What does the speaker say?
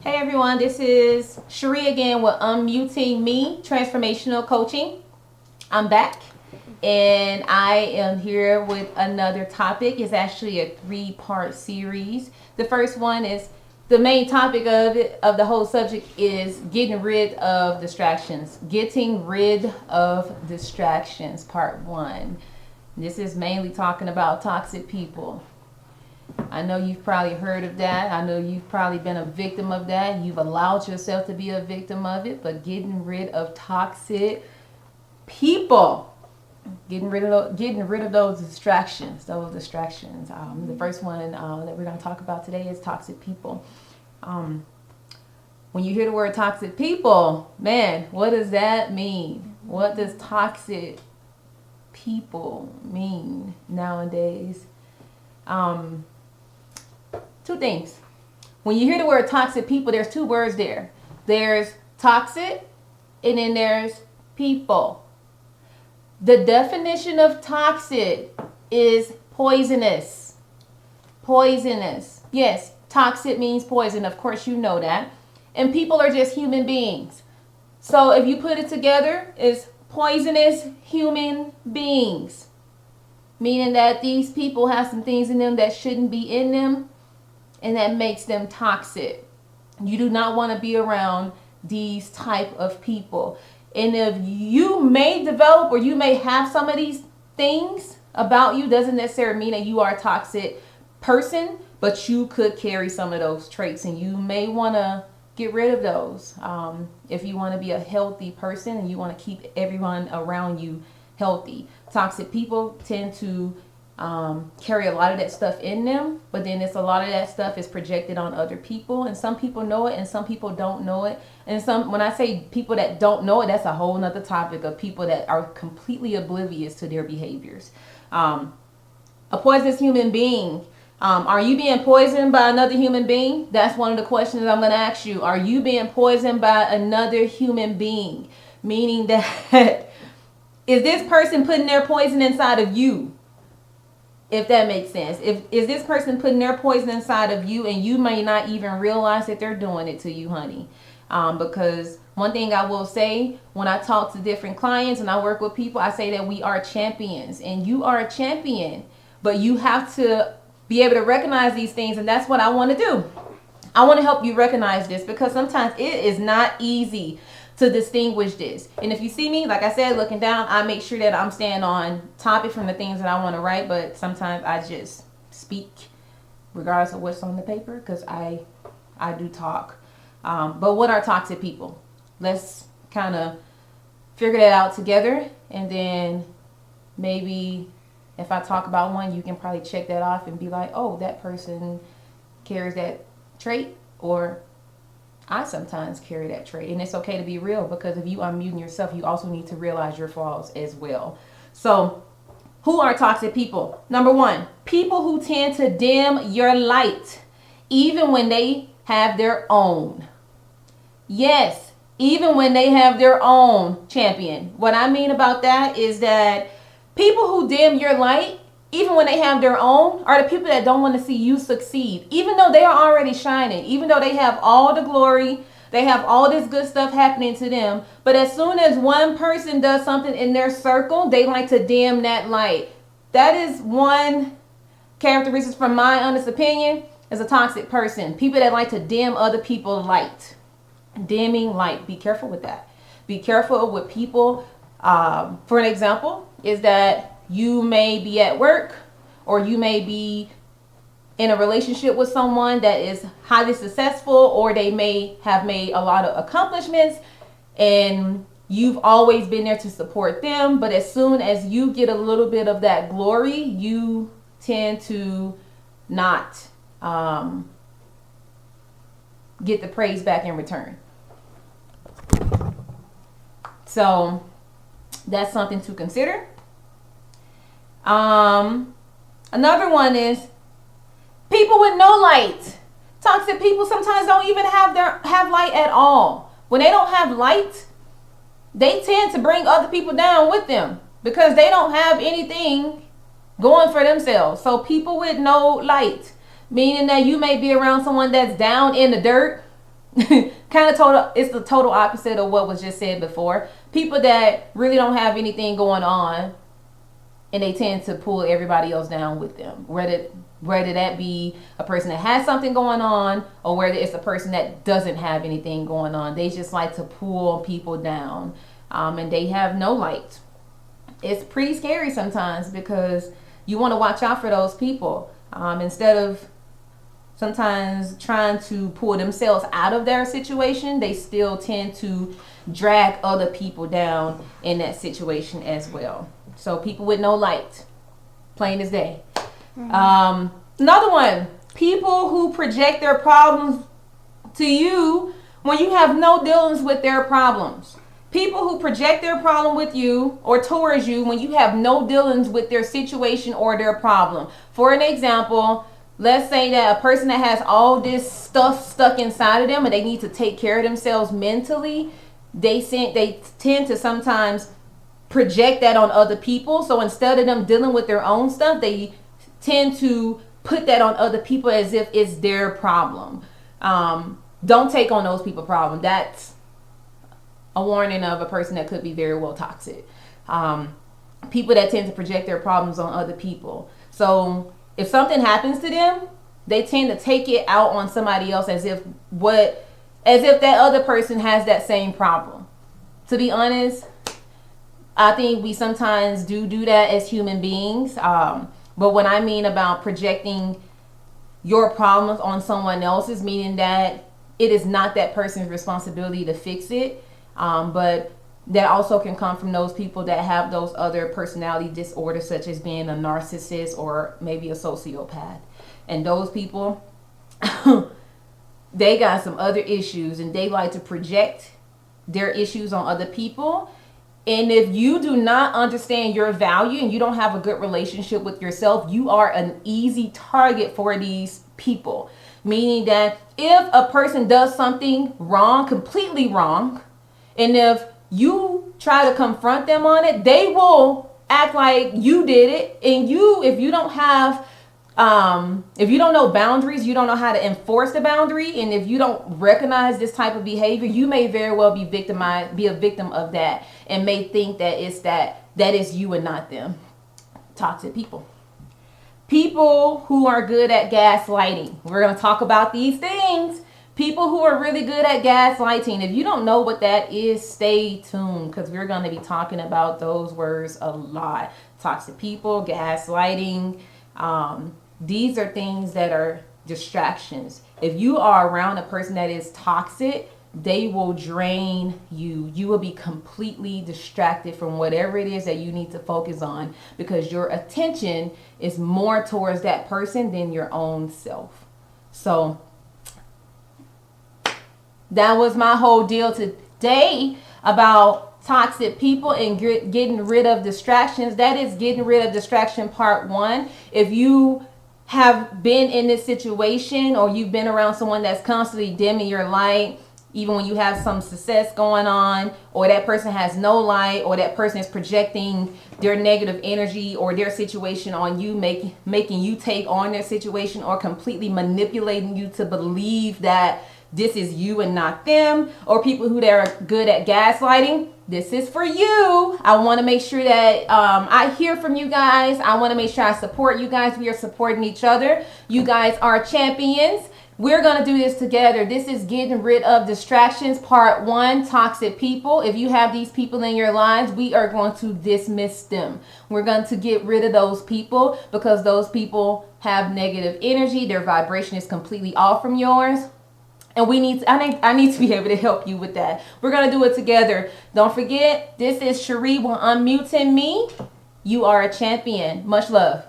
Hey everyone, this is Cherie again with Unmuting Me Transformational Coaching. I'm back and I am here with another topic. It's actually a 3-part series. The first one is the main topic of the whole subject is getting rid of distractions. Getting rid of distractions, part 1. This is mainly talking about toxic people. I know you've probably heard of that. I know you've probably been a victim of that. You've allowed yourself to be a victim of it, but getting rid of toxic people. Getting rid of those distractions. The first one that we're going to talk about today is toxic people. When you hear the word toxic people, man, what does that mean? What does toxic people mean nowadays? Two things. When you hear the word toxic people, there's 2 words there. There's toxic and then there's people. The definition of toxic is poisonous. Poisonous. Yes, toxic means poison. Of course you know that. And people are just human beings. So if you put it together, it's poisonous human beings. Meaning that these people have some things in them that shouldn't be in them. And that makes them toxic. You do not want to be around these type of people. And if you may develop or you may have some of these things about you, doesn't necessarily mean that you are a toxic person, but you could carry some of those traits and you may want to get rid of those. If you want to be a healthy person and you want to keep everyone around you healthy. Toxic people tend to carry a lot of that stuff in them, but then it's a lot of that stuff is projected on other people, and some people know it and some people don't know it. And when I say people that don't know it, that's a whole nother topic of people that are completely oblivious to their behaviors. A poisonous human being. Are you being poisoned by another human being? That's one of the questions I'm going to ask you. Are you being poisoned by another human being? Meaning that is this person putting their poison inside of you? If that makes sense. Is this person putting their poison inside of you and you may not even realize that they're doing it to you, honey? Because one thing I will say when I talk to different clients and I work with people, I say that we are champions and you are a champion, but you have to be able to recognize these things. And that's what I want to do. I want to help you recognize this because sometimes it is not easy to distinguish this. And if you see me, like I said, looking down, I make sure that I'm staying on topic from the things that I want to write, but sometimes I just speak regardless of what's on the paper because I do talk. But what are toxic people? Let's kind of figure that out together, and then maybe if I talk about one, you can probably check that off and be like, oh, that person carries that trait, or I sometimes carry that trait. And it's okay to be real, because if you unmuting yourself, you also need to realize your flaws as well. So who are toxic people? Number 1, people who tend to dim your light, even when they have their own. Yes, even when they have their own champion. What I mean about that is that people who dim your light, even when they have their own, are the people that don't want to see you succeed. Even though they are already shining, even though they have all the glory, they have all this good stuff happening to them. But as soon as one person does something in their circle, they like to dim that light. That is one characteristic, from my honest opinion, as a toxic person. People that like to dim other people's light. Dimming light. Be careful with that. Be careful with people. For an example, is that you may be at work or you may be in a relationship with someone that is highly successful, or they may have made a lot of accomplishments and you've always been there to support them. But as soon as you get a little bit of that glory, you tend to not get the praise back in return. So that's something to consider. Another one is people with no light. Toxic people sometimes don't even have light at all. When they don't have light, they tend to bring other people down with them because they don't have anything going for themselves. So people with no light, meaning that you may be around someone that's down in the dirt, kind of total, it's the total opposite of what was just said before. People that really don't have anything going on, and they tend to pull everybody else down with them. Whether that be a person that has something going on, or whether it's a person that doesn't have anything going on. They just like to pull people down, and they have no light. It's pretty scary sometimes, because you want to watch out for those people. Instead of sometimes trying to pull themselves out of their situation, they still tend to drag other people down in that situation as well. So people with no light, plain as day. Another one, people who project their problems to you when you have no dealings with their problems. People who project their problem with you or towards you when you have no dealings with their situation or their problem. For an example, let's say that a person that has all this stuff stuck inside of them and they need to take care of themselves mentally, they tend to sometimes project that on other people. So instead of them dealing with their own stuff, they tend to put that on other people as if it's their problem. Don't take on those people's problem. That's a warning of a person that could be very well toxic. People that tend to project their problems on other people. So if something happens to them, they tend to take it out on somebody else as if that other person has that same problem. To be honest, I think we sometimes do that as human beings. But what I mean about projecting your problems on someone else's, meaning that it is not that person's responsibility to fix it. But that also can come from those people that have those other personality disorders, such as being a narcissist or maybe a sociopath. And those people, they got some other issues, and they like to project their issues on other people. And if you do not understand your value and you don't have a good relationship with yourself, you are an easy target for these people. Meaning that if a person does something wrong, completely wrong, and if you try to confront them on it, they will act like you did it. And if you don't know boundaries, you don't know how to enforce the boundary. And if you don't recognize this type of behavior, you may very well be a victim of that, and may think that that is you and not them. Toxic people. People who are good at gaslighting. We're going to talk about these things. People who are really good at gaslighting. If you don't know what that is, stay tuned, because we're going to be talking about those words a lot. Toxic people, gaslighting. These are things that are distractions. If you are around a person that is toxic, they will drain you. You will be completely distracted from whatever it is that you need to focus on, because your attention is more towards that person than your own self. So that was my whole deal today about toxic people and getting rid of distractions. That is getting rid of distraction part 1. If you have been in this situation, or you've been around someone that's constantly dimming your light, even when you have some success going on, or that person has no light, or that person is projecting their negative energy or their situation on you, making you take on their situation, or completely manipulating you to believe that this is you and not them, or people who are good at gaslighting, this is for you. I want to make sure that I hear from you guys. I want to make sure I support you guys. We are supporting each other. You guys are champions. We're going to do this together. This is getting rid of distractions, part 1, toxic people. If you have these people in your lives, we are going to dismiss them. We're going to get rid of those people, because those people have negative energy. Their vibration is completely off from yours. And I need to be able to help you with that. We're going to do it together. Don't forget, this is Cherie with Unmuting Me. You are a champion. Much love.